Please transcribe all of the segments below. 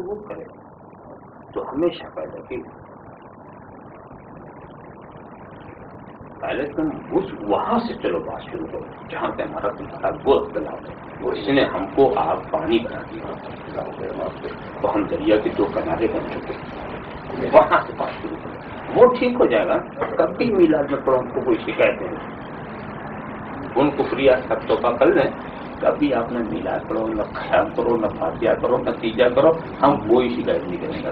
وہ کرے تو ہمیشہ پیدا کی پہلے تم وہاں سے چلو بات شروع کرو جہاں سے ہمارا تمہارا وہ اختلاف ہے. وہ اس نے ہم کو آگ پانی بنا دیا تو ہم دریا کے دو کنارے بن چکے. وہاں سے بات شروع کرو وہ ٹھیک ہو جائے گا. کبھی میلاد میں پڑھو ہم کو کوئی شکایت نہیں. ان کفریات سب توبہ کر لیں. کبھی آپ نے میلاد کرو نہ خیال کرو نہ فاتحہ کرو نتیجہ کرو ہم کوئی شکایت نہیں کریں گے.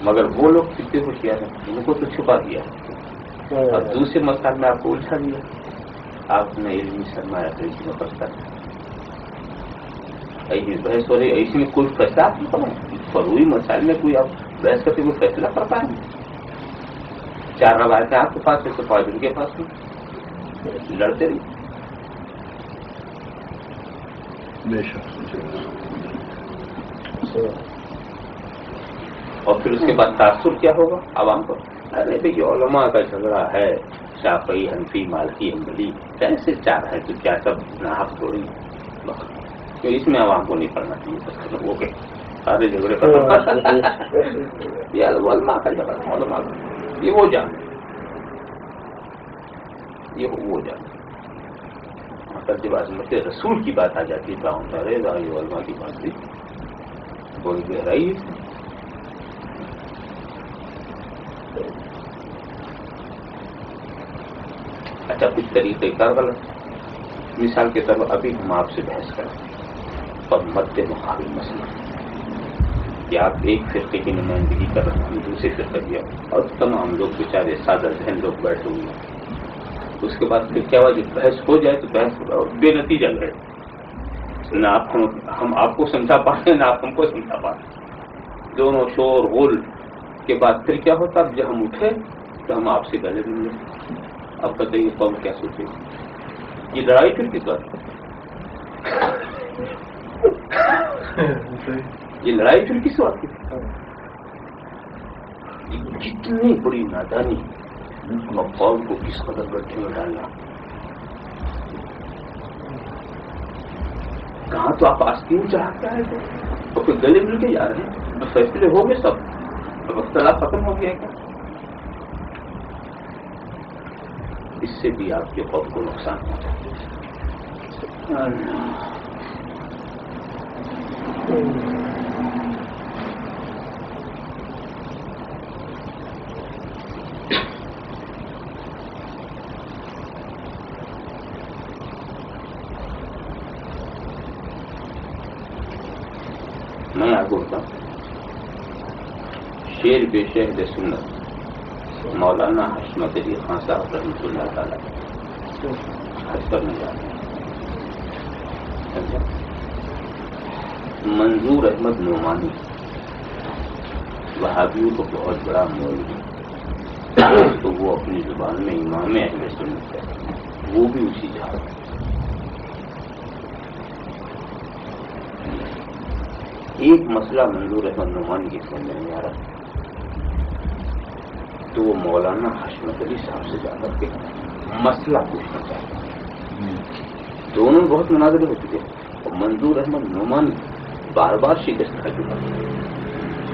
مگر وہ لوگ کتنے ہوشیار ہیں ان کو تو چھپا دیا اور دوسرے مسئلہ میں آپ کو الجھا دیا. آپ نے علمی سرمایہ کسی میں بچتا ایسی بحث ہو رہی ایسی میں کوئی فیصلہ آپ نہیں کرو. فروئی مسائل میں کوئی آپ بحث کرتے کوئی فیصلہ کر پائیں گے. 4 روایتیں آپ کے پاس 105 ان کے پاس میں لڑتے رہی. اور پھر اس کے بعد تاثر کیا ہوگا عوام کو. ارے بھائی علماء کا جھگڑا ہے شافعی حنفی مالکی حنبلی کیسے 4 ہے تو کیا سب ناحق تھوڑی تو اس میں عوام کو نہیں پڑنا چاہیے. وہ کہ سارے جھگڑے یہ علماء کا جھگڑا علماء کا یہ وہ جان مطلب جب عظمت رسول کی بات آ جاتی ہے گاؤں کا رہے گا یہ علماء کی بات بھی بڑی گہرائی. اچھا کچھ طریقہ کار غلط. مثال کے طور پر ابھی ہم آپ سے بحث کریں اور مد مقابل مسئلہ کہ آپ ایک فرقے کی نمائندگی کر رہے ہیں دوسرے فرقے کی اور تمام لوگ بیچارے سادہ ذہن لوگ بیٹھے ہوئے ہیں. اس کے بعد پھر کیا ہوا جب بحث ہو جائے تو بحث بے نتیجہ گئے. نہ ہم آپ کو سمجھا پاتے نہ آپ ہم کو سمجھا پاتے. دونوں شور غول کے بعد پھر کیا ہوتا جب ہم اٹھے تو ہم آپ سے گلے ملے. اب بتائیے قوم کیا سوچے یہ لڑائی پھر کس بات یہ لڑائی پھر کس بات کی کتنی بڑی نادانی قوم کو کس قدر بیٹھے میں ڈالنا. کہاں تو آپ آستین چاہ کے آئے تھے اور پھر گلے مل کے جا رہے ہیں. فیصلے ہو گئے سب اب اختلاف ختم ہو گیا کیا. اس سے بھی آپ کے قوم کو نقصان پہنچا. میں آپ کو بتاؤں شیر بے شہد سنت مولانا حشمت علی خان صاحب رحمۃ اللہ تعالیٰ حج پر نہیں جاتے ہیں. منظور احمد نعمانی وہابیوں کو بہت بڑا مولوی تو وہ اپنی زبان میں امام اہل سنت ہے. وہ بھی اسی جہاز ایک مسئلہ منظور احمد نعمانی کی سمجھ نہیں آ رہا تو وہ مولانا حشمت علی صاحب سے جا کر کے مسئلہ پوچھنا چاہتا ہے. دونوں بہت مناظرے ہو چکے اور منظور احمد نعمانی بار بار شکست کھا چکا.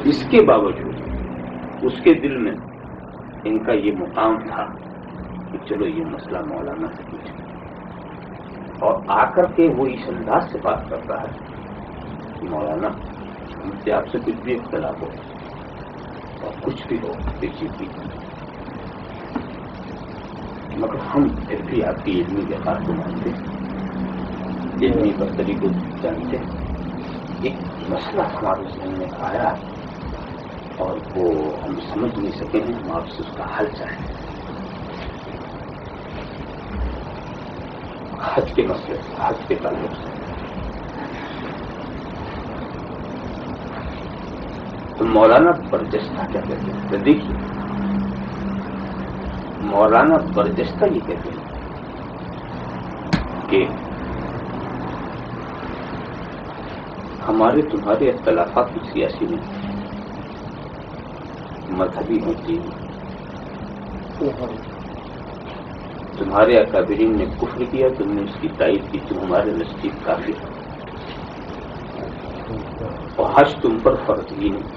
اس کے باوجود اس کے دل میں ان کا یہ مقام تھا کہ چلو یہ مسئلہ مولانا سے پوچھیں اور آ کر کے وہ اس انداز سے بات کرتا ہے کہ مولانا ہم سے آپ سے کچھ بھی اختلاف ہو اور کچھ بھی ہو چیز بھی مگر ہم پھر بھی آپ کی علمی وقار کو مانتے ہیں علمی برتری کو جانتے ہیں. ایک مسئلہ ہمارے ذہن میں آیا اور وہ ہم سمجھ نہیں سکے ہیں ہم آپ سے اس کا حل چاہیں. حج کے مسئلے سے حج کے تعلق سے تو مولانا برجستہ کیا کہتے ہیں. تو دیکھیے مولانا برجستہ یہ کہتے ہیں کہ ہمارے تمہارے اختلافات کچھ سیاسی نہیں مذہبی ہوتی ہیں. تمہارے اکابرین نے کفر کیا، تم نے اس کی تائید کی، تم ہمارے نزدیک کافر ہو، اور حج تم پر فرض ہی نہیں۔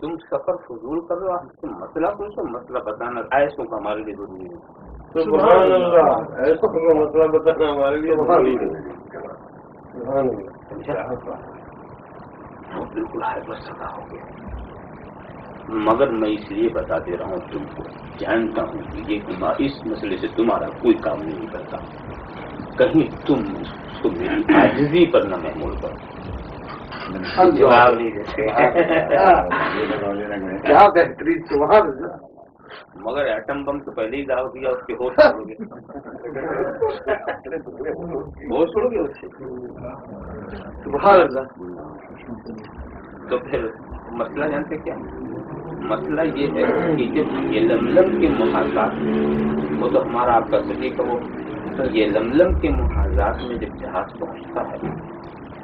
تم سفر فضول کر رہے ہو، تم مسئلہ پوچھو، مسئلہ بتانا ایسوں کا ہمارے لیے ضروری ہے۔ سبحان اللہ، ایسا مسئلہ بتانا ہمارے لیے ضروری ہے۔ بالکل حیبت زدہ ہو گیا، مگر میں اس لیے بتا دے رہا ہوں تم کو، جانتا ہوں کہ یہ اس مسئلے سے تمہارا کوئی کام نہیں کرتا، کہیں تم اس کو میری عاجزی پر نہ محمول کرو۔ جواب نہیں دیتے کیا بہترین سبحان اللہ، مگر ایٹم بم تو پہلے ہی داغ دیا، اس کے ہوش چھوڑو گے، ہوش چھوڑو گے اس سے، سبحان اللہ۔ تو پھر مسئلہ جانتے کیا مسئلہ یہ ہے کہ جب یہ لملم کے محاذات، وہ تو ہمارا آپ کا صحیح کہو، یہ لملم کے محاذات میں جب جہاز پہنچتا ہے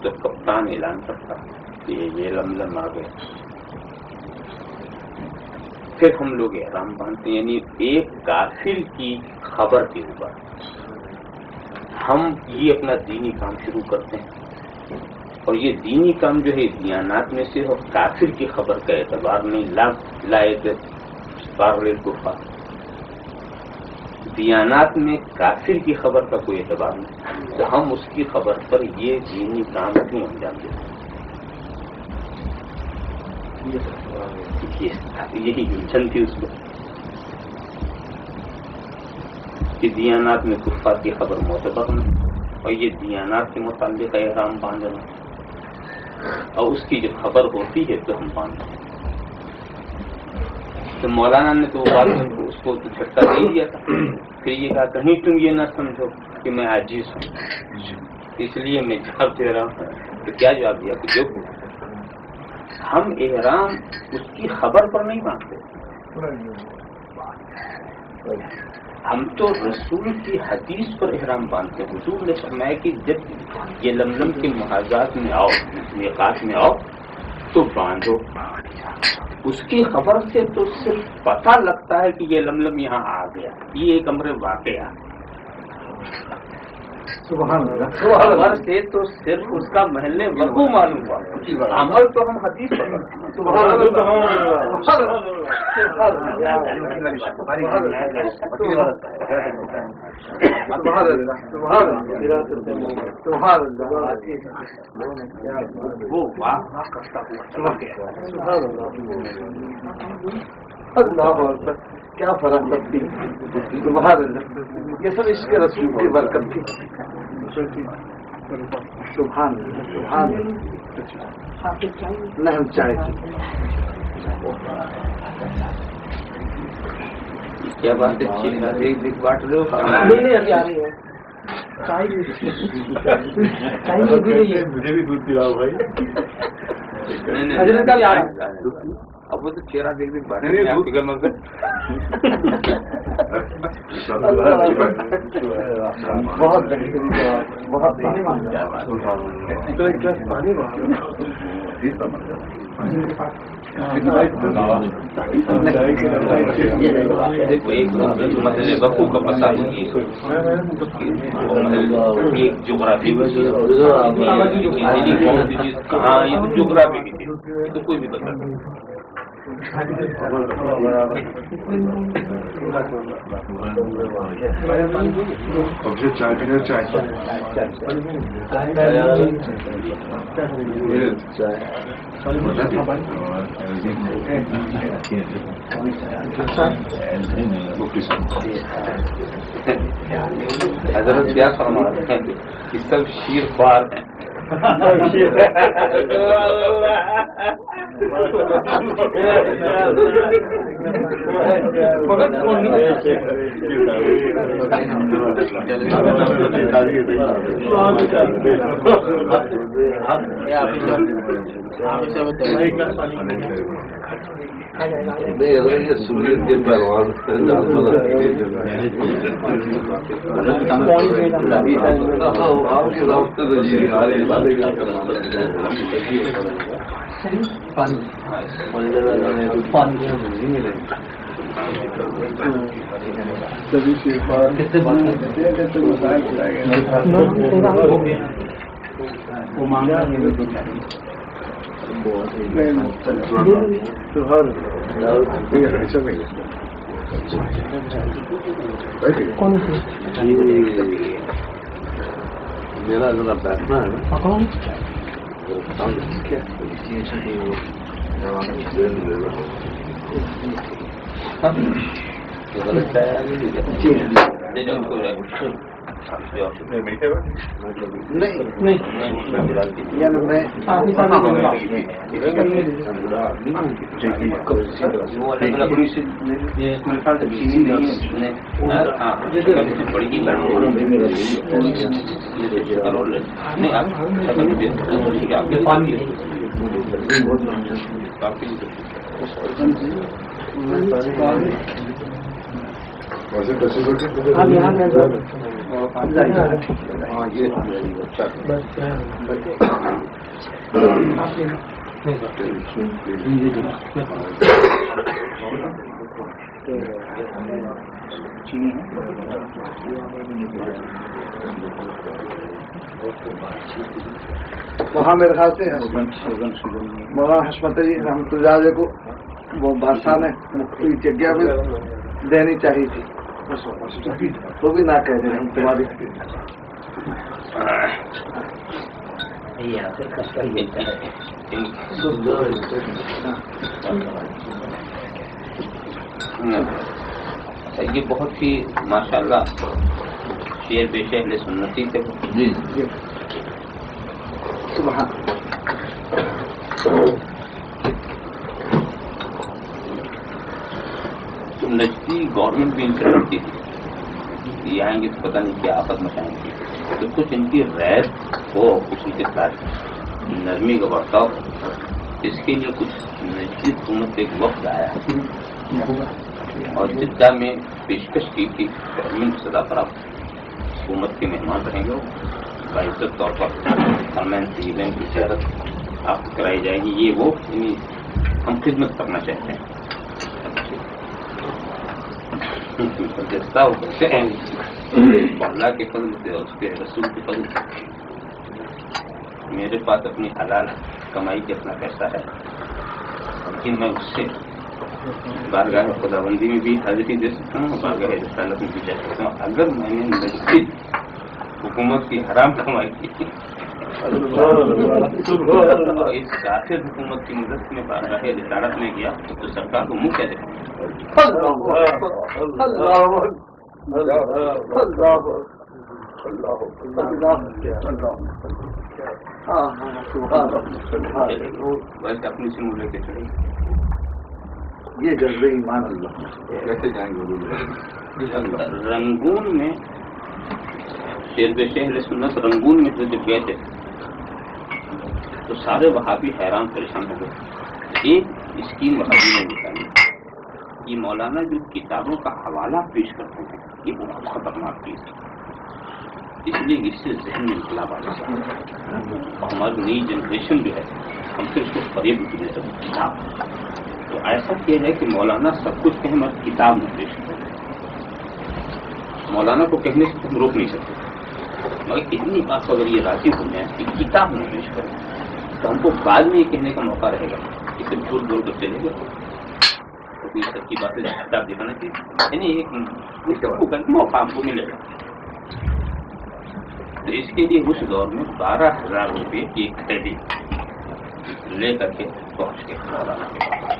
تو کپتان اعلان کرتا ہے کہ یہ لملم آ گئے، پھر ہم لوگ احرام باندھتے ہیں، یعنی ایک کافر کی خبر کے اوپر ہم یہ اپنا دینی کام شروع کرتے ہیں، اور یہ دینی کام جو ہے دیانات میں سے، اور کافر کی خبر کا اعتبار نہیں، لائے کفار، دیانات میں کافر کی خبر کا کوئی اعتبار نہیں، تو ہم اس کی خبر پر یہ دینی کام کیوں انجام دیتے ہیں؟ یہی الجھن تھی اس میں کہ دیانات میں کفار کی خبر معتبر نہیں، اور یہ دیانات کے متعلق احرام باندھنا، اور اس کی جو خبر ہوتی ہے تو ہم باندھتے ہیں۔ تو مولانا نے تو بعد میں اس کو تو جھٹکا دے دیا تھا، پھر یہ کہا کہیں تم یہ نہ سمجھو کہ میں عاجز ہوں، اس لیے میں جواب دے رہا ہوں۔ تو کیا جواب دیا کہ جو ہم احرام اس کی خبر پر نہیں باندھتے، ہم تو رسول کی حدیث پر احرام باندھتے ہیں۔ حضور نے فرمایا کہ جب یہ لملم کے محاذات میں آؤ، میقات میں آؤ تو باندھو، اس کی خبر سے تو صرف پتہ لگتا ہے کہ یہ لملم یہاں آ گیا، یہ ایک امر واقعہ، خبر سے تو صرف اس کا محل وقوع معلوم ہوا، عمل تو ہم حدیث پر کرتے ہیں۔ وہ واقعہ کرتا ہوا اللہ، کیا فرق لگتی ہے، سبحان اللہ، یہ سب عشق رسول کی برکت تھی، سبحان اللہ، سبحان اللہ۔ نہ ہم چائے کیا بات اچھی ایک بانٹ رہے ہو، مجھے بھی دودھ پلاؤ بھائی۔ اب وہ تو چہرہ دیکھ دیکھ بات بہت بہت مسئلے وقوع کا مسئلہ ایک جغرافی کہاں، یہ تو جغرافی کی تھی، یہ تو کوئی بھی بتا حضرت کیا فرما رہے ہیں کہ سب شیر خوار ہیں، یہ سنیت کے پہلوان میرا ذرا بیٹھنا ہے وہاں میرے خیال سے مولانا حشمت علی رحمۃ اللہ علیہ کو وہ بادشاہ نے مختلف جگہ میں دینی چاہیے تھی تو بھی نہ کہہ دیں ہم تمہاری یہ بہت ہی ماشاءاللہ شعر پیش اہل سنتی تھے. جی سبحان نجدی گورنمنٹ بھی ان سے لڑتی تھی. یہ آئیں گے تو پتہ نہیں کیا آفت مچائیں گے. تو کچھ ان کی ریت ہو اسی کے ساتھ نرمی کا برتاؤ, اس کے لیے کچھ نجدی حکومت ایک وقت آیا اور جدہ میں پیشکش کی تھی گورنمنٹ سزا پر آپ حکومت کے مہمان رہیں گے, باعزت طور پر فرمین سیلین کی زیارت آپ کو کرائی جائے گی. یہ وہ یعنی ہم خدمت کرنا چاہتے ہیں. جیسا وہ کرتے ہیں اللہ کے فضل سے اور اس کے رسول کے فضل سے. میرے پاس اپنی حلال کمائی کے اپنا پیسہ ہے, لیکن میں اس سے بارگاہ خدا بندی میں بھی حاضری دے سکتا ہوں, بارگاہ رسالت میں بھی جا سکتا ہوں. اگر میں نے نجدی حکومت کی حرام کمائی کی اس کافر حکومت کی مدد میں بارگاہ رسالت میں گیا تو سرکار کو منہ کیا دکھاؤں. بس اپنی سے منہ لے کے چلے. یہ جذبے ایمان اللہ کیسے جائیں گے. رنگون میں شیر اہل سنت رنگون میں تو جب گئے تھے تو سارے وہابی حیران پریشان ہو گئے. ایک اسکیم وہابی نے نکالی, یہ مولانا جو کتابوں کا حوالہ پیش کرتے ہیں یہ بہت خطرناک چیز ہے, اس لیے اس سے ذہن میں انقلاب آ جاتا ہے. ہماری نئی جنریشن جو ہے ہم سے اس کو فریب دے سکتے کتاب. تو ایسا کیا ہے کہ مولانا سب کچھ کہیں مگر کتاب میں پیش کریں. مولانا کو کہنے سے ہم روک نہیں سکتے, مگر اتنی بات کو اگر یہ راضی ہو جائیں کہ کتاب میں پیش کریں تو ہم کو بعد میں یہ کہنے کا موقع رہے گا کہ صرف جھوٹ بول کر چلے گا تو کوئی سچی باتیں کتاب دکھانا چاہیے. یعنی ایک موقع ہم کو ملے گا. تو اس کے لیے اس دور میں 12,000 روپے کی ایک قیدی لے کر کے پہنچ کے مولانا کے پاس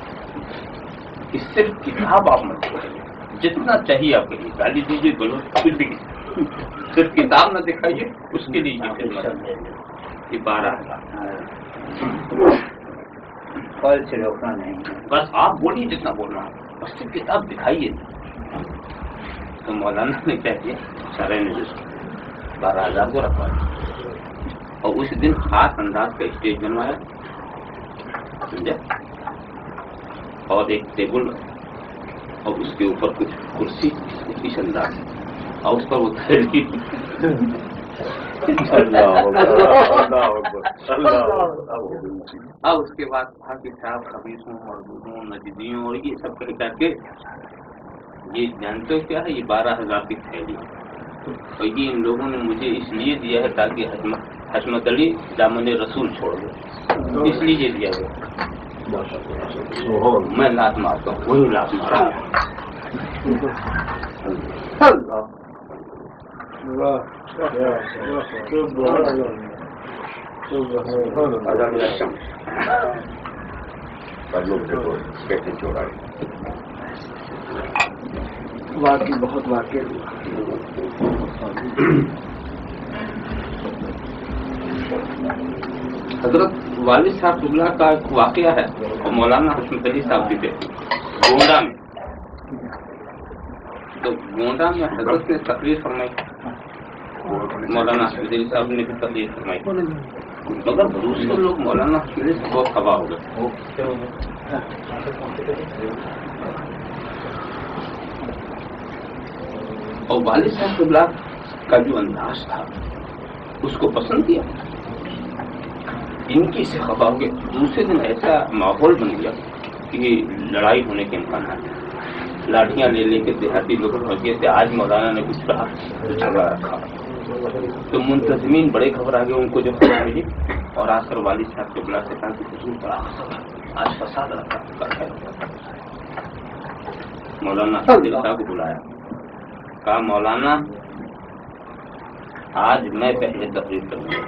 کہ صرف کتاب آپ مت دکھائیے, جتنا چاہیے آپ کے لیے گالی دیجیے بولو کچھ بھی, صرف کتاب نہ دکھائیے. اس کے لیے یہ 12,000 سے روکنا نہیں, بس آپ بولیے جتنا بولنا ہے, بس صرف کتاب دکھائیے. تو مولانا نے کیا کیا, سارے نے 12,000 کو رکھوا دیا اور اس دن خاص انداز کا اسٹیج بنوایا. سمجھا, اور ایک ٹیبل اور اس کے اوپر کچھ کرسی اس انداز اور اس پر وہ تھیلی اور اس کے بعد کہا کہ صاحب خبیصوں مردودوں نجدیوں اور یہ سب کہہ کر کے یہ جانتے ہو کیا ہے، یہ 12,000 کی تھیلی ہے اور یہ ان لوگوں نے مجھے اس لیے دیا ہے تاکہ حشمت علی دامن رسول چھوڑ دے، اس لیے یہ دیا گیا۔ میں لات مارتا ہوں، وہی لات مارا۔ واقعی بہت واقعی حضرت والد صاحب قبلہ کا ایک واقعہ ہے اور مولانا حشمت علی صاحب بھی تھے گونڈا میں، تو گونڈا میں حضرت نے تقریر فرمائی، مولانا حشمت علی صاحب نے بھی تقریر فرمائی، مگر دوسرے لوگ مولانا حشمت علی سے بہت خفا ہو گئے۔ اور والد صاحب قبلہ کا جو انداز تھا اس کو پسند کیا، ان کی سے خفا ہو گئے۔ دوسرے دن ایسا ماحول بن گیا کہ لڑائی ہونے کے امکانات ہیں، لاٹیاں لے لے کے دیہاتی لوگ پہنچے تھے، آج مولانا نے کچھ کہا تو جھگڑا رکھا، تو منتظمین بڑے گھبرا گئے، ان کو جو خبر ملی اور آ کر والد صاحب قبلہ سے کہا کہ حضور بڑا آج فساد رکھا ہے۔ مولانا صاحب کو بلایا، کہا مولانا آج میں پہلے تقریر کروں گا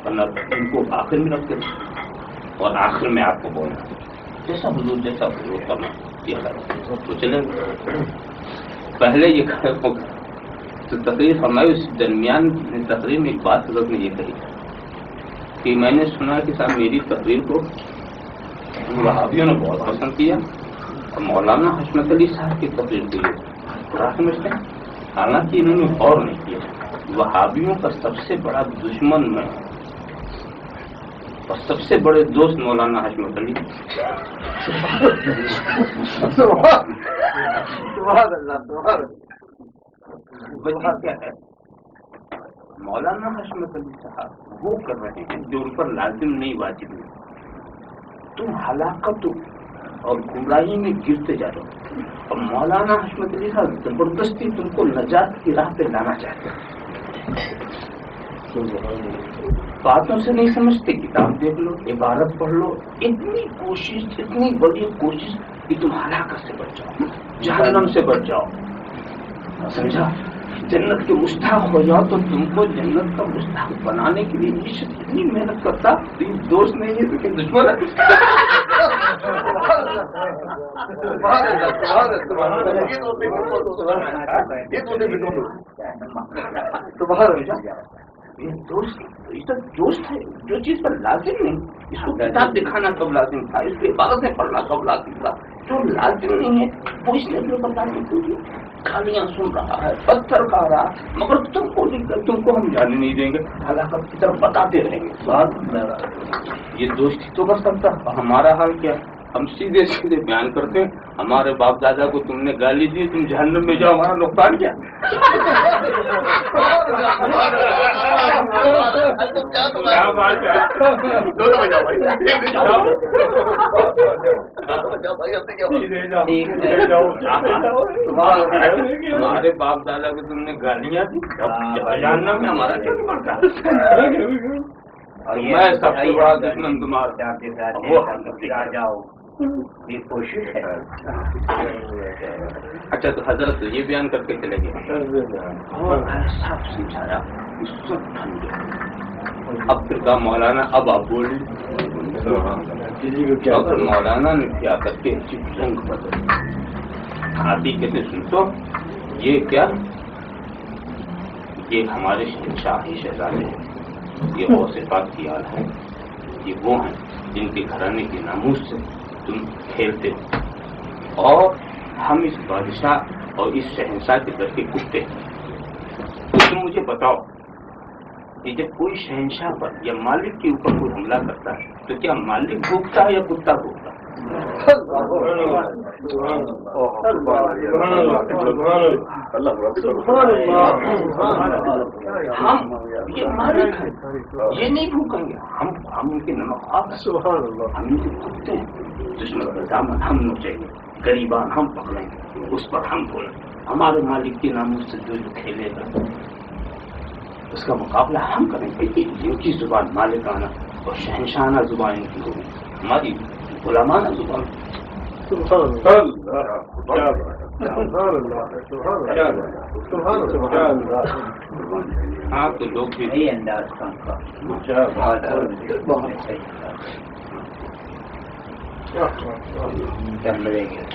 ورنہ ان کو آخر میں رکھ دیں اور آخر میں آپ کو بولنا جیسا حضور کرنا یہ تو چلے۔ پہلے یہ تو تقریر فرمائی، اس درمیان تقریر میں ایک بات حضرت نے یہ کہی کہ میں نے سنا کہ صاحب میری تقریر کو وہابیوں نے بہت پسند کیا اور مولانا حشمت علی صاحب کی تقریر کے لیے برا سمجھتے ہیں، حالانکہ انہوں نے غور نہیں کیا۔ وہابیوں کا سب سے بڑا دشمن میں اور سب سے بڑے دوست مولانا حشمت علی۔ کیا ہے مولانا حشمت علی صاحب وہ کر رہے ہیں جو ان پر لازم نہیں واجب نہیں، تم ہلاکت اور گمراہی میں گرتے جا رہے ہو اور مولانا حشمت علی صاحب زبردستی تم کو نجات کی راہ پہ لانا چاہتے ہیں۔ باتوں سے نہیں سمجھتے، کتاب دیکھ لو، عبارت پڑھ لو، اتنی کوشش، اتنی بڑی کوشش کہ تم ہلاکت سے بچ جاؤ، جہنم سے بچ جاؤ، سمجھا؟ جنت کے مستحق ہو جاؤ تو تم کو جنت کا مستحق بنانے کے لیے اتنی محنت کرتا، دوست نہیں ہے لیکن دشمن ہے۔ یہ دوست ہے، جو چیز پر لازم نہیں اس کو کتاب دکھانا کب لازم تھا، اس کی عبادت میں پڑھنا کب لازم تھا، جو لازم نہیں ہے وہ اس نے بتانے کے لیے گالیاں سن رہا ہے، پتھر کھا رہا ہے، مگر تم کو ہم جانے نہیں دیں گے، ہلاکت کی طرف بتاتے رہیں گے۔ یہ دوستی تو بس کرتا، ہمارا حال کیا؟ ہم سیدھے سیدھے بیان کرتے ہیں، ہمارے باپ دادا کو تم نے گالی دی، تم جہنم میں جاؤ، ہمارا نقصان کیا؟ ہمارے باپ دادا کو تم نے گالیاں دی، جہنم میں ہمارا کیا پڑتا؟ میں سب سے بڑا دشمن تمہارا جاؤ، یہ کوشش ہے۔ اچھا تو حضرت یہ بیان کر کے چلے گئے اور صاف سمجھایا، سب ٹھنڈے۔ اب پھر کہا مولانا اب آپ بولی، مولانا نے کیا کر کے رنگ بدل آتی کہتے سن تو یہ کیا، یہ ہمارے شاہی شہزادے ہیں، یہ غوث پاک کی آل ہے، یہ وہ ہیں جن کے گھرانے کی ناموس سے تم کھیلتے ہو، اور ہم اس بادشاہ اور اس شہنشاہ کے در کے کتے ہیں۔ تو تم مجھے بتاؤ کہ جب کوئی شہنشاہ پر یا مالک کے اوپر کوئی حملہ کرتا ہے تو کیا مالک بھوکتا ہے یا کتا بھوکتا ہے؟ ہم یہ ہمارے یہ نہیں بھوکیں گے، ہم ان کے نمک ہم ان کے بھوکتے ہیں، دشمن کا دامن ہم نوچیں گے، غریبان ہم پکڑیں گے، اس پر ہم بولیں، ہمارے مالک کے نام سے جو کھیلے گا اس کا مقابلہ ہم کریں گے۔ ان کی زبان مالکانہ اور شہنشانہ زبان ان کی ہوگی، ہماری غلامانہ زبان۔ ہاں تو لوگ بھی یہی انداز کا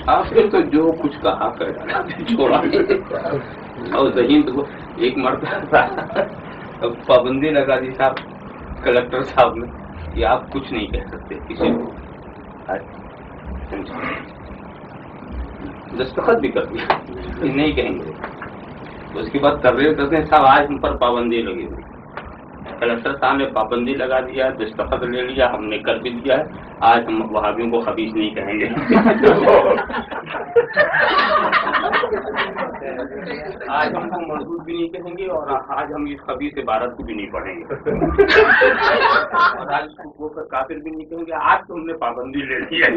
آپ نے تو جو کچھ کہا کر چھوڑا اور ذہین تو ایک مرتبہ پابندی لگا دی صاحب کلکٹر صاحب نے کہ آپ کچھ نہیں کہہ سکتے کسی کو، دستخط بھی کر دیا نہیں کہیں گے، اس کے بعد کر رہے کہتے ہیں صاحب آج ہم پر پابندی لگی ہوئی، کلکٹر صاحب نے پابندی لگا دیا، دستخط لے لیا، ہم نے کر بھی دیا ہے، آج ہم وہابیوں کو خبیث نہیں کہیں گے، آج ہم کو مردود بھی نہیں کہیں گے، اور آج ہم اس خبیث عبارت کو بھی نہیں پڑھیں گے، اور آج اس کو کافر بھی نہیں کہیں گے، آج تو ہم نے پابندی لے لی ہے۔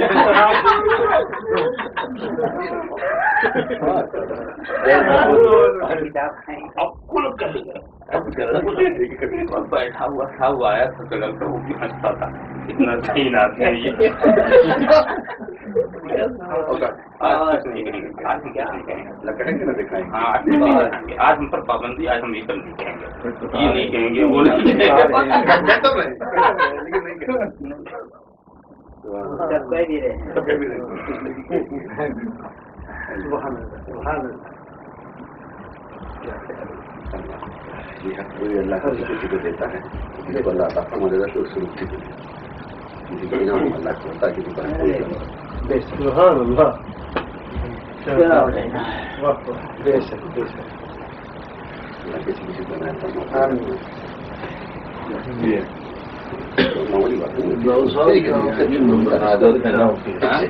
اب کل کہیں گے، بیٹھا ہوا تھا وہ آیا تھا کلکٹر، وہ بھی ہنستا تھا، اتنا صحیح آدمی ہے یہ، آج ہم پر پابندی، آج ہم یہ نہیں کہیں گے، یہ نہیں کہیں گے، وہ نہیں یہ اللہ کا کسی کو دیتا ہے، کسی کو اللہ تعالیٰ مدد سے اس سے مکتی دیتی ہے، کسی کو انعام اللہ کو ہوتا ہے، کسی کو سبحان اللہ،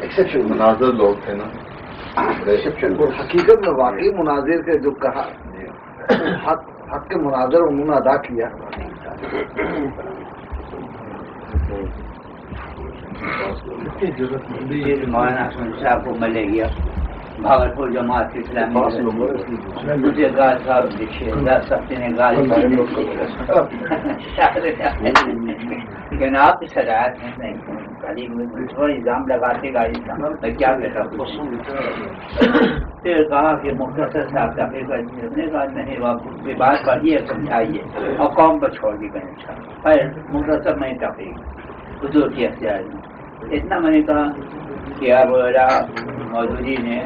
کسی کو مناظر لوگ تھے نا، حقیقت میں واقعی مناظر کے جو کہا حق کے مناظر انہوں نے ادا کیا، مولانا صاحب کو ملے گیا بھاگلپور جماعت اسلامی، مجھے گال صاحب لکھے سب نے گال لیکن آپ کی صلاحیت نہیں، تھوڑا الزام لگاتے گاڑی کا میں کیا کہتا ہوں، پھر کہا کہ مختصر صاحب تقریر نے کہا نہیں یہ بات پڑھیے سمجھائیے اور قوم پر چھوڑ دی کہیں، اچھا مختصر میں تقریر حضور کی اختیار میں اتنا میں نے کہا کہ اب مودودی نے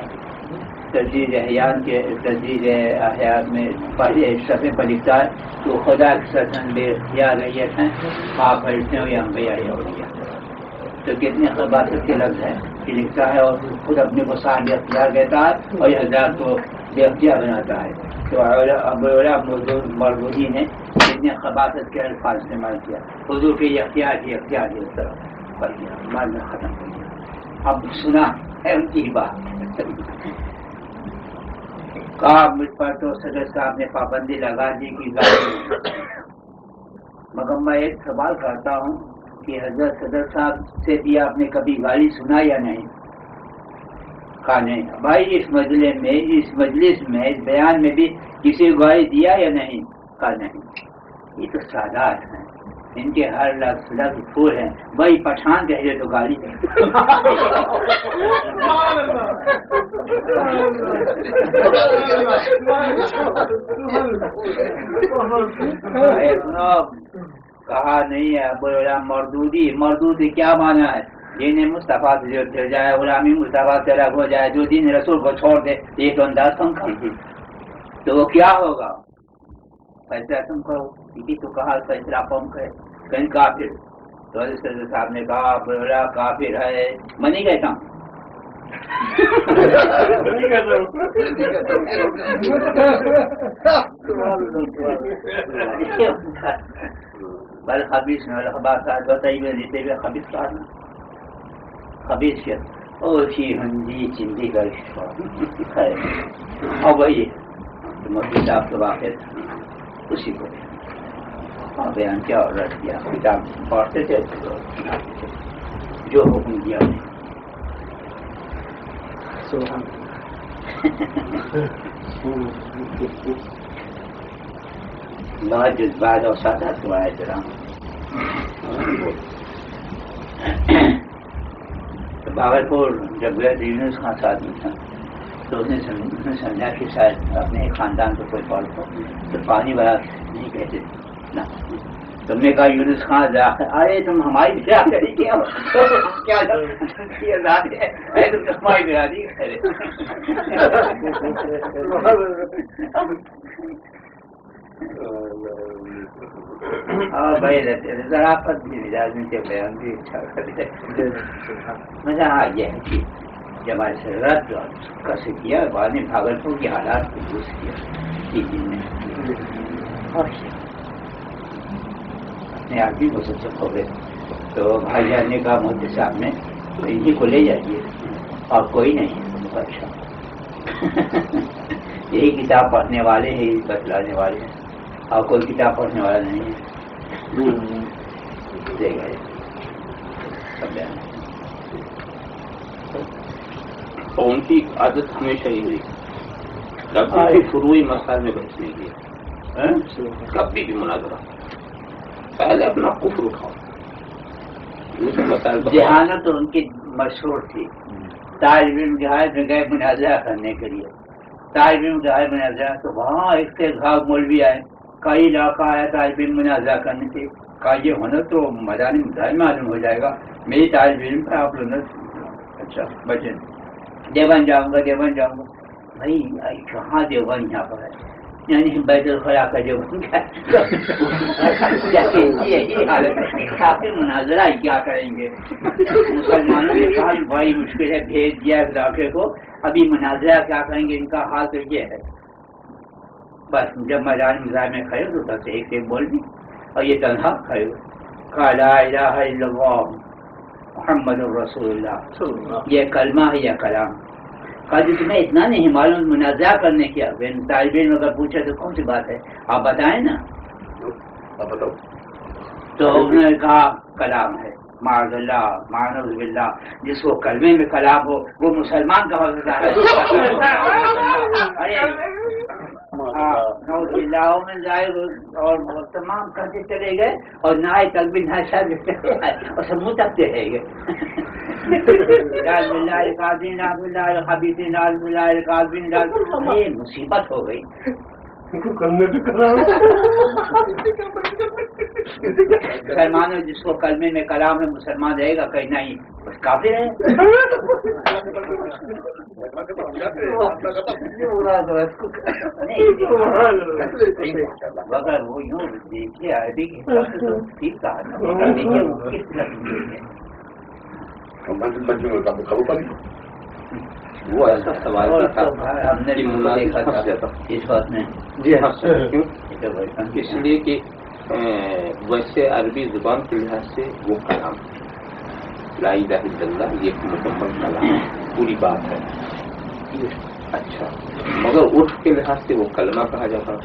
تجدید احیات میں پہلے صفحے پر لکھتا ہے تو خدا کی سرزن بے اختیار ریت ہیں، آپ پڑھتے ہو یا ہم بے آیا ہو گیا، تو کتنے خباثت کے لفظ ہیں کہ لکھتا ہے اور خود اپنے کو صاحب اختیار کہتا ہے اور یہ حضرات کو بے اختیار بناتا ہے، تو مودودی نے کتنے خباثت کے الفاظ استعمال کیا، حضور کے اختیار کی اس طرح پڑھ گیا، بعد میں ختم کر دیا۔ اب سنا ہے ان کی بات، کہا مجھ پر تو صدر صاحب نے پابندی لگا دی کہ گاڑی، مگر میں ایک سوال کرتا ہوں کہ حضرت صدر صاحب سے بھی آپ نے کبھی گالی سنا یا نہیں؟ کہا نہیں۔ بھائی اس مجلس میں اس بیان میں بھی کسی کو گالی دیا یا نہیں؟ کہا نہیں۔ یہ تو سادات ہیں، ان کے ہر لفظ پھول ہیں، بھائی پٹھان کہہ دے تو گالی کہا نہیں ہے۔ بولا مردودی کیا مانا ہے؟ دین مصطفیٰ سے جو چل جائے، غلامی مصطفیٰ سے الگ ہو جائے، جو دین رسول کو چھوڑ دے، یہ تو انداز کم کر، تو وہ کیا ہوگا؟ فیصلہ تم کرو، یہ تو کہا فیصلہ قوم کرے، کہیں کافر۔ تو حضرت صاحب نے کہا بولا کافر ہے، میں نہیں کہتا ہوں، بل خبیث خباثات بتائیے دیتے ہوئے خبیث کہنا، خبیثیت اسی ہندی چندی کا اور وہی مفتی صاحب کے واقع اسی کو اور بیان کیا اور رکھ دیا. کتاب پڑھتے تھے جو حکم دیا بہت جذبات اور سادات کو آئے جرام. باغلپور جب گئے تو یونس خان ساتھ میں تھا تو اس نے سمجھا کہ شاید اپنے خاندان کو کوئی فالٹ ہو تو پانی والا نہیں کہتے نا. تم نے کہا یونس خان آئے تم ہماری برادری کیا تم ہماری برادری اور بھائی ذرافت بھی مزاج میں بیان بھی اچھا کرتے مزہ آ گیا کہ جب ہمارے سے رد کیسے کیا بعد میں بھاگلپور کے حالات کو درست کیا 3 دن میں اور اپنے آدمی کو سب سے کھوے. تو بھائی جان نے کہا مودی صاحب نے انہیں کو لے جائیے اور کوئی نہیں ہے اچھا یہی کتاب پڑھنے والے ہیں یہی بتلانے والے ہیں اور کوئی کتاب پڑھنے والا نہیں ہے. دے گئے اور ان کی عادت ہمیشہ ہی ہوئی کبھی بھی فروئی مسائل میں بحث نہیں کیا. کبھی بھی مناظرہ پہلے اپنا کفر اٹھاؤ. ذہانت تو ان کی مشہور تھی. طالب علم کے حال میں گئے مناظرہ کرنے کے لیے. طالب علم کے حال مناظرہ تو وہاں ایک سے گھاگ مولوی آئے. کئی علاقہ آیا طالب علم مناظرہ کرنے سے. کہا یہ ہونا تو میدان مظاہر معلوم ہو جائے گا. میری طالب علم پر آپ لوگ اچھا بچن دیوبند جاؤں گا. بھائی کہاں دیوبند یہاں پر ہے یعنی بیت الخلا کا دیوبند یہی حالت ہے. کافی مناظرہ کیا کریں گے مسلمانوں کے ساتھ بڑی مشکل ہے. بھیج دیا علاقے کو ابھی مناظرہ کیا کریں گے. ان کا حال تو یہ ہے بس جب میدان مظاہر میں کھڑے تو بس ایک بول دی اور یہ تنہا کھڑے قال لا الہ الا اللہ محمد الرسول اللہ. یہ کلمہ ہے یا کلام. کہا جی تمہیں اتنا نہیں معلوم مناظرہ کرنے کیا. طالب علم اگر پوچھا تو کون سی بات ہے آپ بتائیں نا. تو انہوں نے کہا کلام ہے. معاذ اللہ معاذ باللہ جس کو کلمے میں کلام ہو وہ مسلمان کا ہو سکتا ہے. اور تمام کرتے چلے گئے اور نہ تک بھی نہ اور سب منہ تک رہ گئے. یہ مصیبت ہو گئی. مسلمانوں جس کو کلمے میں کلام میں مسلمان رہے گا کہیں نہیں بس کافر ہے. اگر وہ یوں دیکھیے عربی کے حساب سے تو ٹھیک کہا دیکھیے وہ کس وہ ایسا سوال تھا ہم نے دیکھا تھا اس بات میں. جی ہاں اس لیے کہ ویسے عربی زبان کے لحاظ سے وہ کلام لا الہ الا اللہ یہ مکمل کلام پوری بات ہے. اچھا مگر عرف کے لحاظ سے وہ کلمہ کہا جاتا ہے.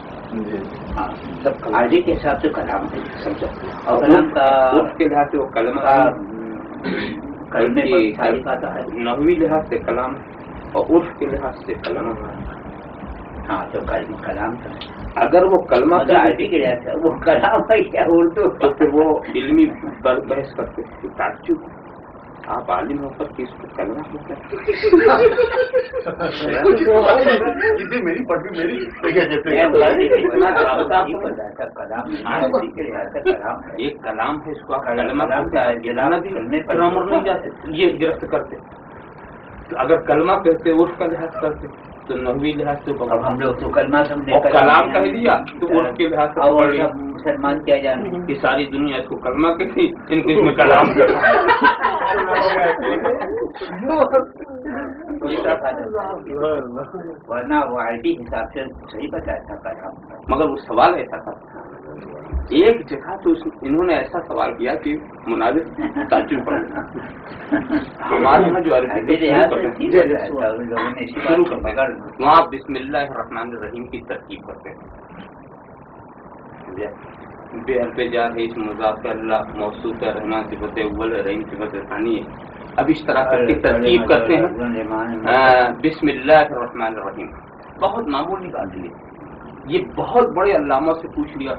سب عربی کے حساب سے کلام ہے سمجھا. اور کلام کا عرف کے لحاظ سے وہ کلمہ نحوی لحاظ سے کلام اور عرف کے لحاظ سے کلمہ. ہاں تو کلام کا اگر وہ کلمہ عربی کے لحاظ سے وہ کلام ہے کیا اردو تو پھر وہ علمی بحث کرتے تعجب آپ عالم ہو کر کے اس کو کلمہ ایک کلام ہے اس کو یہ گرفت کرتے. اگر کلمہ کہتے عرف کا لحاظ کرتے تو نحوی لحاظ سے ہم لوگ تو کلمہ سمجھے کلام کہہ دیا تو عرف کے لحاظ سے مسلمان کیا جانے کہ ساری دنیا اس کو کلمہ کہتی ان کو اس میں کلام ورنہ وہ عربی حساب سے صحیح بتایا تھا کلام. مگر وہ سوال ایسا تھا ایک جگہ تو انہوں نے ایسا سوال کیا کہ مناظر تعجب پڑ گیا. ہمارے یہاں جو شروع کرتے ہیں وہاں بسم اللہ الرحمن الرحیم کی ترکیب کرتے ہیں. بے حرف جار ہے، اس مضاف کا اللہ موصوف ہے، رحمان صفت اول ہے، رحیم صفت ثانی ہے. اب اس طرح کر کے ترکیب کرتے ہیں بسم اللہ الرحمن الرحیم. بہت معمولی بات ہے یہ بہت بڑے علامہ سے پوچھ لیا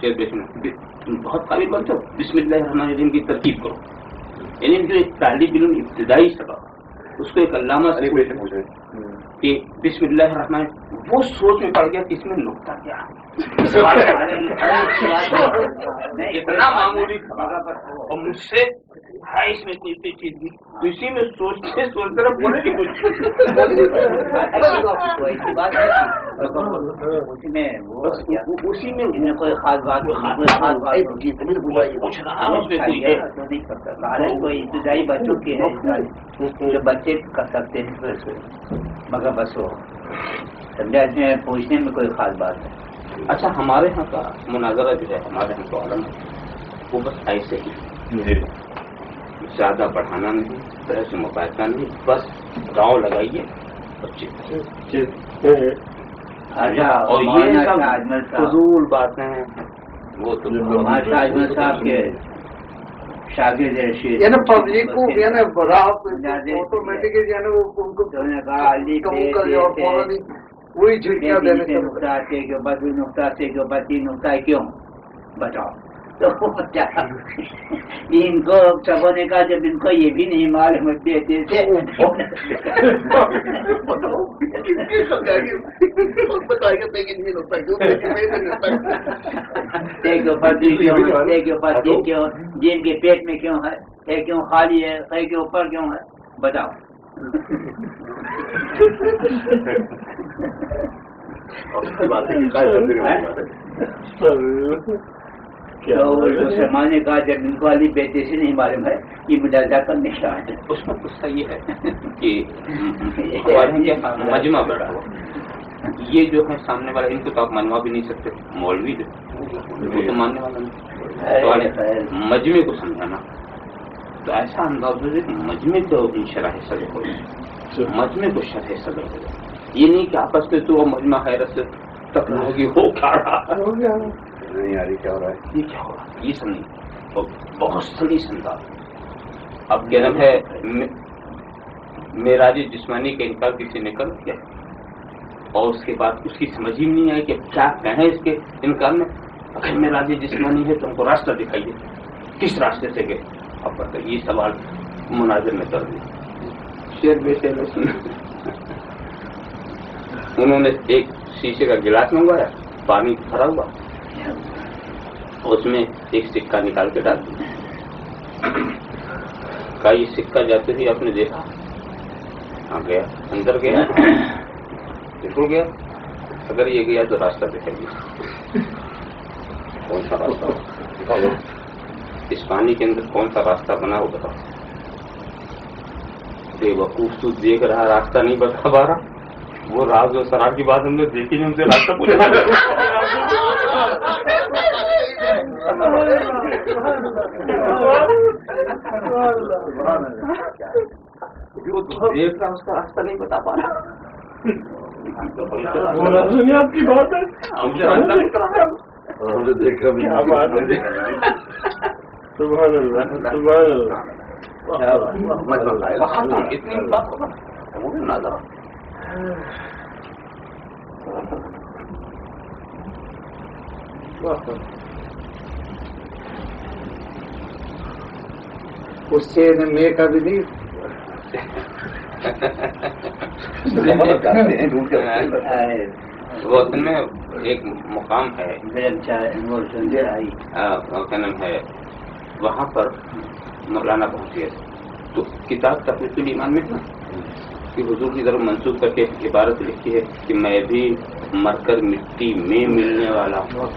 تم بہت قابل بنتے ہو، بسم اللہ الرحمن الرحیم کی ترکیب کرو. یعنی جو ایک طالب علم ابتدائی سبق اس کو ایک علامہ سے پوچھے کہ بسم اللہ الرحمن، وہ سوچ میں پڑ گیا کہ اس میں نقطہ کیا ہے. اتنا معمولی اور مجھ سے ہے اس میں کوئی چیز نہیں، تو اسی میں سوچتے سوچتے بولے کہ اسی میں کوئی خاص بات نہیں کوئی ابتدائی بچوں کی ہے جو بچے کر سکتے ہیں مگر بس وہ سمجھا اس میں پوچھنے میں کوئی خاص بات ہے. اچھا ہمارے یہاں کا مناظرہ جو ہے ہمارے یہاں کا عالم وہ بس ایسے ہی زیادہ بڑھانا نہیں، طرح سے مباحثہ نہیں، بس گاؤں لگائیے اور یہ سب فضول باتیں ہیں. وہ تو اجمل صاحب کے شاگرد یعنی پبلک کو یعنی آٹومیٹکلی یعنی وہ ان کو وہی جھٹکیاں دینے سے نقطہ کے اوپر دو نقطہ سے کے اوپر تین نقطہ کیوں بتاؤ. تو ان کو سبوں نے کہا جب ان کو یہ بھی نہیں معلوم ہوتے تھے جن کے پیٹ میں کیوں ہے کیوں خالی ہے کے اوپر کیوں ہے بتاؤ. مسلمان نے کہا جب ان کو علی بیٹے سے نہیں معلوم ہے یہ مجازہ کرنے کا ہے. اس میں قصہ یہ ہے کہ مجمع بیٹھا ہوا یہ جو ہے سامنے والا ان کو تو آپ منوا بھی نہیں سکتے، مولوی جو وہ تو ماننے والا نہیں. مجمع کو سمجھانا تو ایسا انداز ہے کہ مجمع کو شرح صدر ہو جائے، مجمع کو شرح صدر ہو جائے. یہ نہیں کہ آپس میں تو مجمع حیرت سے تک ہوگی ہو کیا رہا نہیں آ رہی کیا ہو رہا ہے، یہ کیا ہو رہا ہے، یہ سب نہیں. بہت سلیس انداز. اب کہنا ہے معراج جسمانی کا انکار کسی نے کر دیا اور اس کے بعد اس کی سمجھ ہی نہیں آئی کہ کیا کہیں اس کے انکار میں. اگر معراج جسمانی ہے تو ہم کو راستہ دکھائیے، کس راستے سے گئے. اب بتائیے یہ سوال مناظر میں کر دیا. شیر بے شیر انہوں نے ایک شیشے کا گلاس منگوایا، پانی بھرا ہوا، اس میں ایک سکہ نکال کے ڈال دیا. کہا یہ سکہ جاتے ہی آپ نے دیکھا، ہاں گیا اندر گیا بالکل گیا. اگر یہ گیا تو راستہ دکھائیے. کون سا راستہ بتاؤ، اس پانی کے اندر کون سا راستہ بنا ہو بتاؤ. بے وقوف تو دیکھ رہا راستہ نہیں بتا پا رہا. وہ راز و سرار کی بات ہم نے دیکھی نہیں، ان سے راستہ پوچھا. دیکھ رہا اس کا راستہ نہیں بتا پا رہا. آپ کی بات ہے دیکھا بھی اتنی بات ہوگا نظر. اس سے میں کا بھی نہیں روزن میں ایک مقام ہے کیا نام ہے، وہاں پر مولانا پہنچے تو کتاب تفریح الایمان میں تھا کہ حضور کی طرف منسوخ کر کے عبارت لکھی ہے کہ میں بھی مر کر مٹی میں ملنے والا ہوں.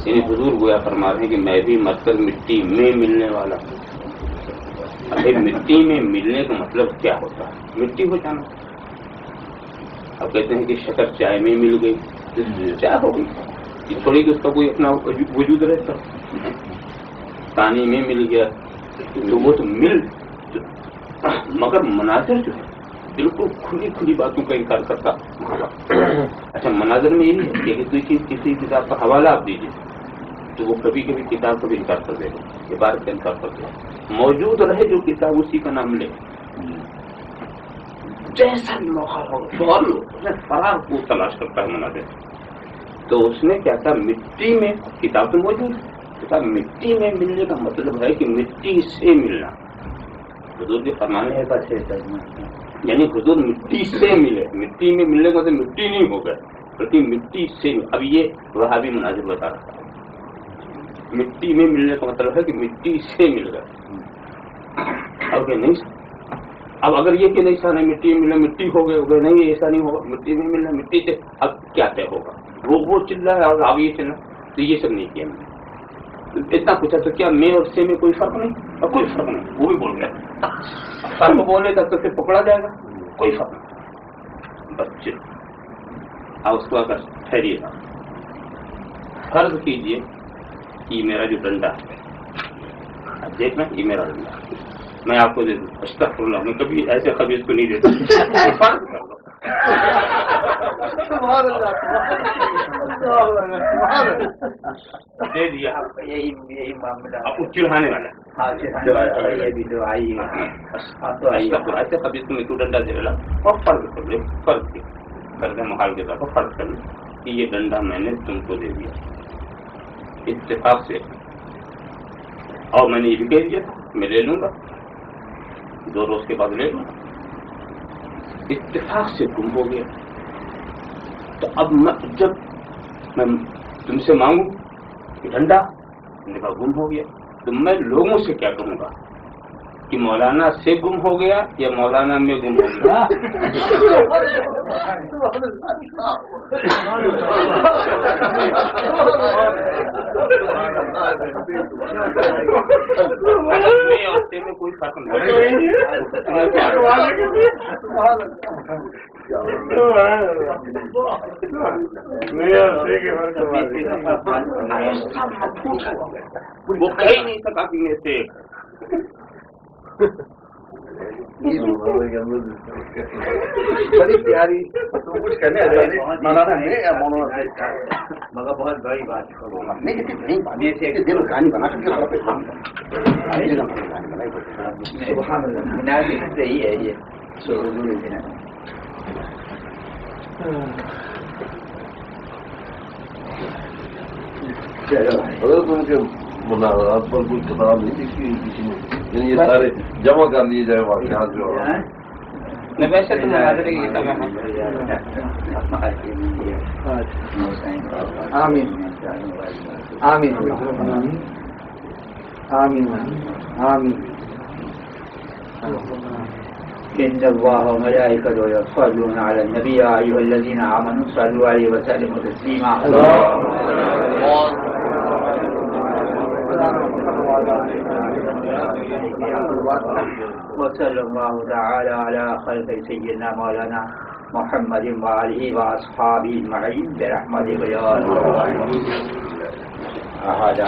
یعنی حضور گویا فرما رہے ہیں کہ میں بھی مر کر مٹی میں ملنے والا ہوں. ابھی مٹی میں ملنے کا مطلب کیا ہوتا ہے؟ مٹی ہو جانا. اب کہتے ہیں کہ شکر چائے میں مل گئی، چائے ہو گئی. یہ تھوڑی کہ اس کا کوئی اپنا وجود رہتا. ثانی میں مل گیا تو وہ تو مل، مگر مناظر جو ہے بالکل کھلی کھلی باتوں کا انکار کرتا. اچھا مناظر میں یہی ہے کہ کسی کتاب کا حوالہ آپ دیجیے تو وہ کبھی کبھی کتاب کا بھی انکار کر دے گا، عبارت کا انکار کر دے گا. موجود رہے جو کتاب اسی کا نام لے، جیسا بھی موقع ہو فرار کو تلاش کرتا ہے مناظر. تو اس نے کیا تھا، مٹی میں کتاب تو موجود ہے، کتاب مٹی میں ملنے کا مطلب ہے کہ مٹی سے ملنا. حضور کے فرمانے ہے بس یعنی حضور مٹی سے ملے، مٹی میں ملنے کا مطلب مٹی نہیں ہو گئے بلکہ مٹی سے. اب یہ وہابی مناظر بتا رہا ہے، مٹی میں ملنے کا مطلب ہے کہ مٹی سے مل گئے. اب نہیں، اب اگر یہ کہ نہیں سارے مٹی میں ملنا مٹی ہو گئے، نہیں ایسا نہیں ہوگا، مٹی میں ملنا مٹی سے. اب کیا طے ہوگا؟ وہ چل رہا ہے اور اب یہ چل رہا ہے. تو یہ سب نہیں کیا میں نے. اتنا پوچھا تو کیا میں اور سے میں کوئی فرق نہیں؟ اور کوئی فرق نہیں. وہ بھی بول گیا فرق بولے گا تو پھر پکڑا جائے گا، کوئی فرق نہیں. بس اب اس کو اگر ٹھہریے گا، فرض کیجیے کہ میرا جو ڈنڈا ہے، دیکھنا یہ میرا ڈنڈا ہے، میں آپ کو دے دوں. استغفر اللہ، میں کبھی ایسے خبیث کو نہیں دیتا. فرض کر لو دے دیا، یہی معاملہ آپ کو چڑھانے والا. یہ بھی جو آئی ایسے خبیث کو میں تو ڈنڈا دے رہا اور فرض کر لے، فرض کر دیں محال کے طور پر فرض کر لیں کہ یہ ڈنڈا میں نے تم کو دے دیا اتفاق سے، اور میں نے یہ بھی کہہ دیا میں لے لوں گا، 2 روز کے بعد لے لوں گا. اتفاق سے گم ہو گیا. تو اب جب میں تم سے مانگوں کہ ڈنڈا کہا گم ہو گیا، تو میں لوگوں سے کیا کہوں گا کہ مولانا سے گم ہو گیا یا مولانا میں گم ہو گیا؟ میں کوئی فرق نہیں. وہ کہہ نہیں سکا کہ میں سے بڑی پیاری کچھ کہنے مگر بہت بڑی بات صحیح ہے یہ ان کے مناظرات پر کوئی کتاب نہیں لکھی کسی نے، یعنی یہ سارے جمع کر لیے جائے واقعات جو ویسے تو مناظرے کی کتابیں آمین آمین آمین آمین. إن الله وملائكته يصلون على النبي يا أيها الذين آمنوا صلوا عليه وسلموا تسليما. وصلى الله تعالى على خلق سيدنا مولانا محمد وآله وأصحابه أجمعين برحمتك يا أرحم الراحمين. هذا